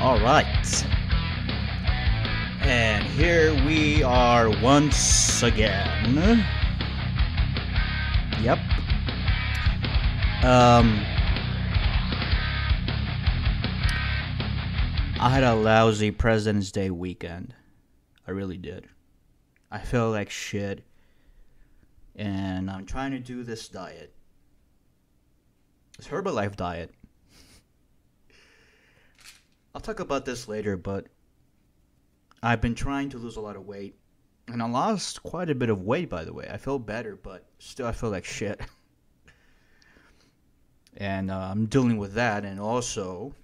All right. And here we are once again. Yep. I had a lousy President's Day weekend. I really did. I feel like shit. And I'm trying to do this diet. This Herbalife diet. I'll talk about this later, but I've been trying to lose a lot of weight. And I lost quite a bit of weight, by the way. I feel better, but still I feel like shit. And I'm dealing with that. And also,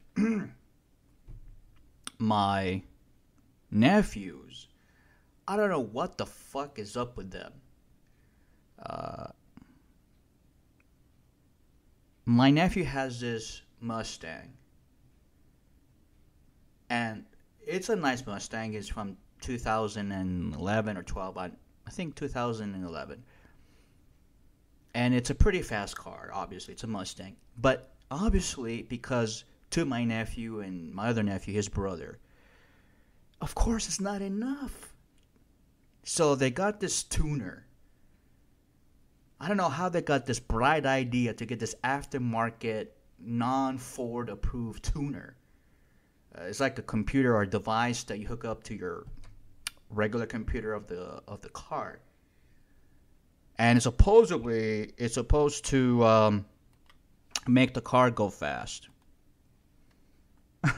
my nephews. I don't know what the fuck is up with them. My nephew has this Mustang. And it's a nice Mustang. It's from 2011 or 12. I think 2011. And it's a pretty fast car, obviously. It's a Mustang. But obviously, because to my nephew and my other nephew, his brother, of course it's not enough. So they got this tuner. I don't know how they got this bright idea to get this aftermarket, non-Ford approved tuner. It's like a computer or device that you hook up to your regular computer of the car, and it's supposed to make the car go fast.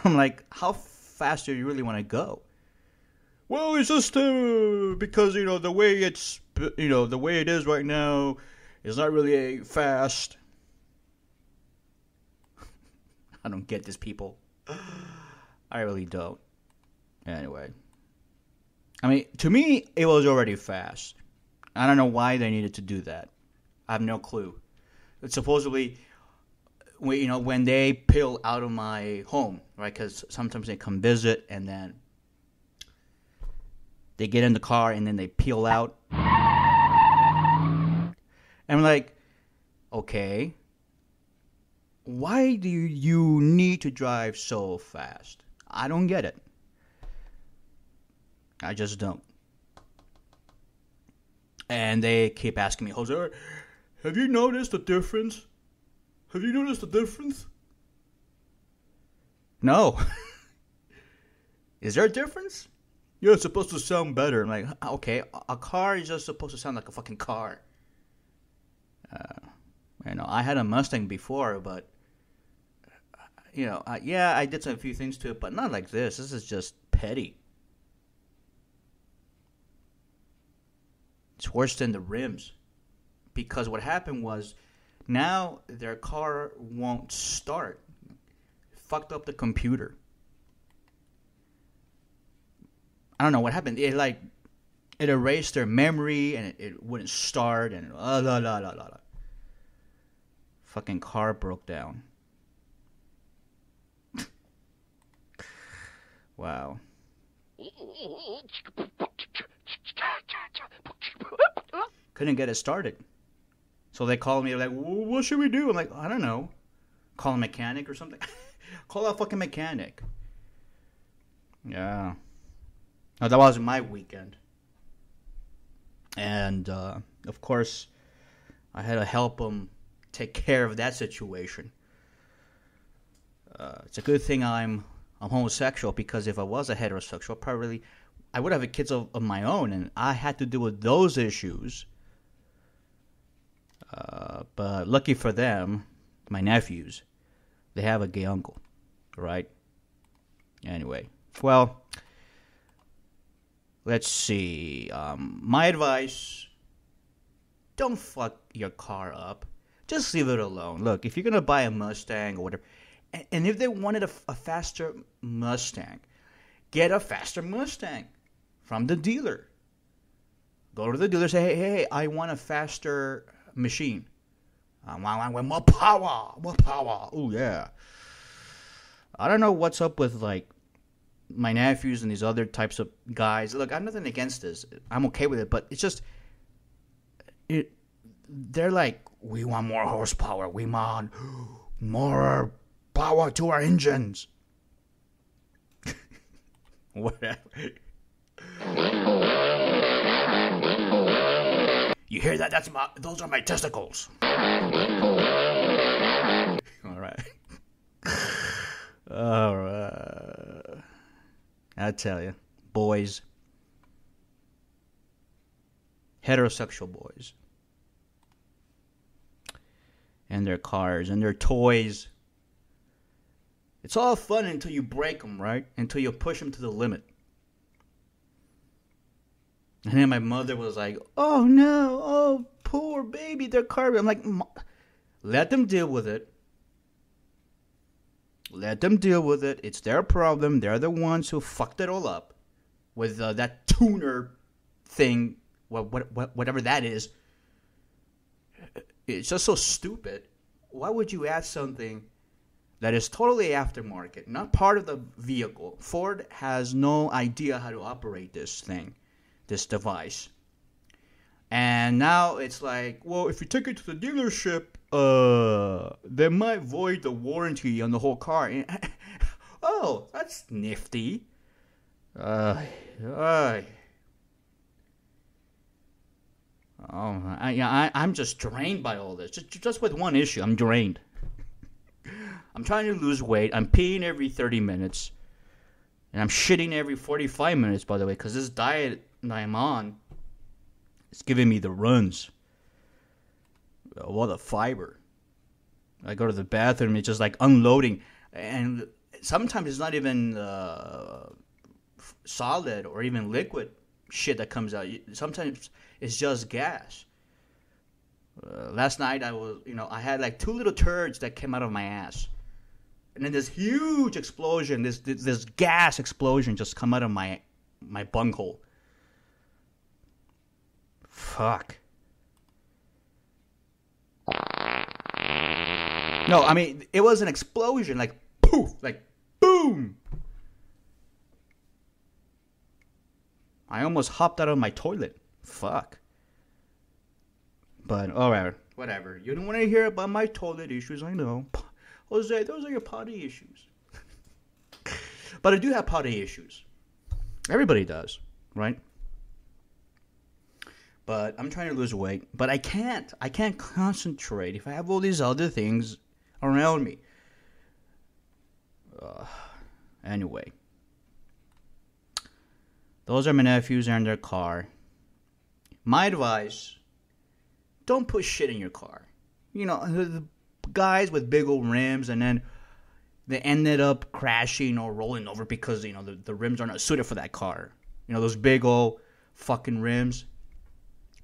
I'm like, how fast do you really want to go? Well, it's just because the way it is right now is not really fast. I don't get this, people. I really don't. Anyway. I mean, to me, it was already fast. I don't know why they needed to do that. I have no clue. It's supposedly, when they peel out of my home, right? Because sometimes they come visit and then they get in the car and then they peel out. And I'm like, okay, why do you need to drive so fast? I don't get it. I just don't. And they keep asking me, Jose, have you noticed the difference? Have you noticed the difference? No. Is there a difference? Yeah, it's supposed to sound better. I'm like, okay, a car is just supposed to sound like a fucking car. I had a Mustang before, but I did a few things to it, but not like this. This is just petty. It's worse than the rims. Because what happened was, now their car won't start. It fucked up the computer. I don't know what happened. It erased their memory and it wouldn't start and Fucking car broke down. Wow. Couldn't get it started. So they called me like, what should we do? I'm like, I don't know. Call a mechanic or something. Call a fucking mechanic. Yeah. Now, that was my weekend. And, of course, I had to help them take care of that situation. It's a good thing I'm homosexual, because if I was a heterosexual, probably I would have kids of my own, and I had to deal with those issues. But lucky for them, my nephews, they have a gay uncle, right? Anyway, well, let's see. My advice, don't fuck your car up. Just leave it alone. Look, if you're going to buy a Mustang or whatever, and if they wanted a faster Mustang, get a faster Mustang from the dealer. Go to the dealer, say, hey, I want a faster machine. I want more power. Oh, yeah. I don't know what's up with, my nephews and these other types of guys. Look, I have nothing against this. I'm okay with it, but it's just, they're like, we want more horsepower. We want more power to our engines. Whatever. You hear that? Those are my testicles. All right. All right. I tell you, boys, heterosexual boys, and their cars and their toys. It's all fun until you break them, right? Until you push them to the limit. And then my mother was like, "Oh no, oh poor baby, their car." I'm like, let them deal with it. Let them deal with it. It's their problem. They're the ones who fucked it all up with that tuner thing, whatever that is. It's just so stupid. Why would you add something that is totally aftermarket, not part of the vehicle? Ford has no idea how to operate this thing, this device. And now it's like, well, if you take it to the dealership, they might void the warranty on the whole car. Oh, that's nifty. I'm just drained by all this. Just with one issue, I'm drained. I'm trying to lose weight. I'm peeing every 30 minutes. And I'm shitting every 45 minutes, by the way, because this diet that I'm on is giving me the runs. All the fiber. I go to the bathroom, it's just like unloading. And sometimes it's not even solid or even liquid shit that comes out. Sometimes it's just gas. Last night I had like 2 little turds that came out of my ass. And then this huge explosion, this gas explosion just come out of my bunghole. Fuck. No, I mean, it was an explosion, like poof, like boom. I almost hopped out of my toilet. Fuck. But, alright, whatever. You don't want to hear about my toilet issues, I know. Jose, those are your potty issues. But I do have potty issues. Everybody does, right? But I'm trying to lose weight. But I can't. I can't concentrate if I have all these other things around me. Anyway. Those are my nephews and their car. My advice, don't put shit in your car. You know, the guys with big old rims, and then they ended up crashing or rolling over because, you know, the rims are not suited for that car. You know, those big old fucking rims.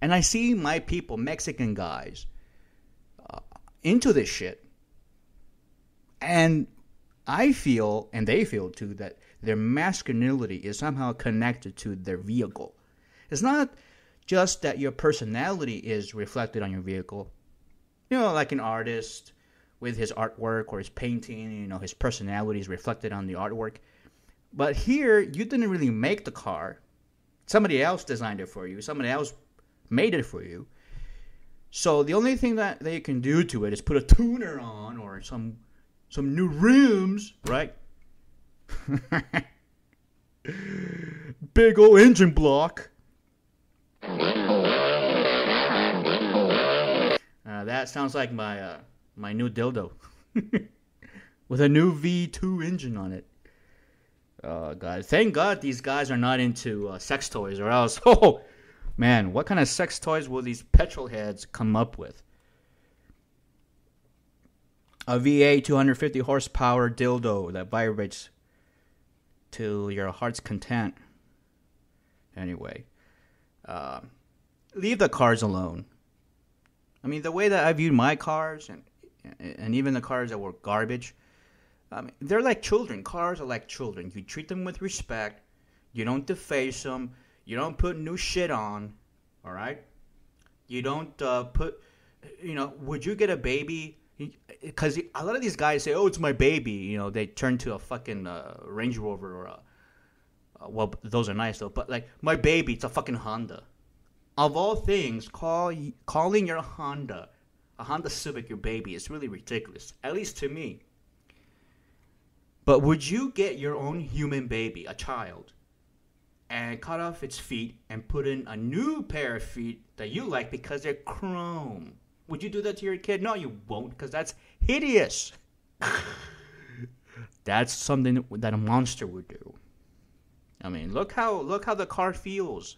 And I see my people, Mexican guys, into this shit. And I feel, and they feel too, that their masculinity is somehow connected to their vehicle. It's not just that your personality is reflected on your vehicle. You know, like an artist with his artwork or his painting, you know, his personality is reflected on the artwork. But here, you didn't really make the car. Somebody else designed it for you. Somebody else made it for you. So the only thing that you can do to it is put a tuner on or some new rims, right? Big old engine block. That sounds like my new dildo with a new V2 engine on it. Oh God! Thank God these guys are not into sex toys, or else, oh man, what kind of sex toys will these petrol heads come up with? A V8 250 horsepower dildo that vibrates to your heart's content. Anyway, leave the cars alone. I mean, the way that I viewed my cars and even the cars that were garbage, they're like children. Cars are like children. You treat them with respect. You don't deface them. You don't put new shit on. All right? You don't put, you know, would you get a baby? Because a lot of these guys say, oh, it's my baby. You know, they turn to a fucking Range Rover or well, those are nice though. But like, my baby, it's a fucking Honda. Of all things, calling your Honda, a Honda Civic, your baby is really ridiculous. At least to me. But would you get your own human baby, a child, and cut off its feet and put in a new pair of feet that you like because they're chrome. Would you do that to your kid? No, you won't, because that's hideous. That's something that a monster would do. I mean, look how the car feels.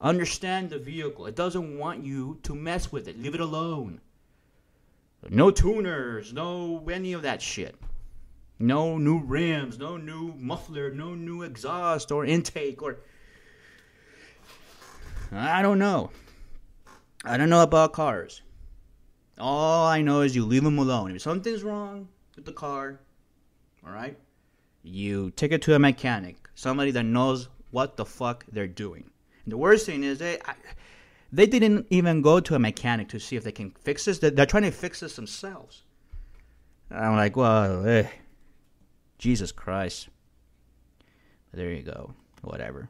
Understand the vehicle. It doesn't want you to mess with it. Leave it alone. No tuners, no any of that shit. No new rims, no new muffler, no new exhaust or intake or... I don't know. I don't know about cars. All I know is you leave them alone. If something's wrong with the car, all right, you take it to a mechanic, somebody that knows what the fuck they're doing. And the worst thing is they didn't even go to a mechanic to see if they can fix this. They're trying to fix this themselves. And I'm like, well, Jesus Christ. There you go. Whatever.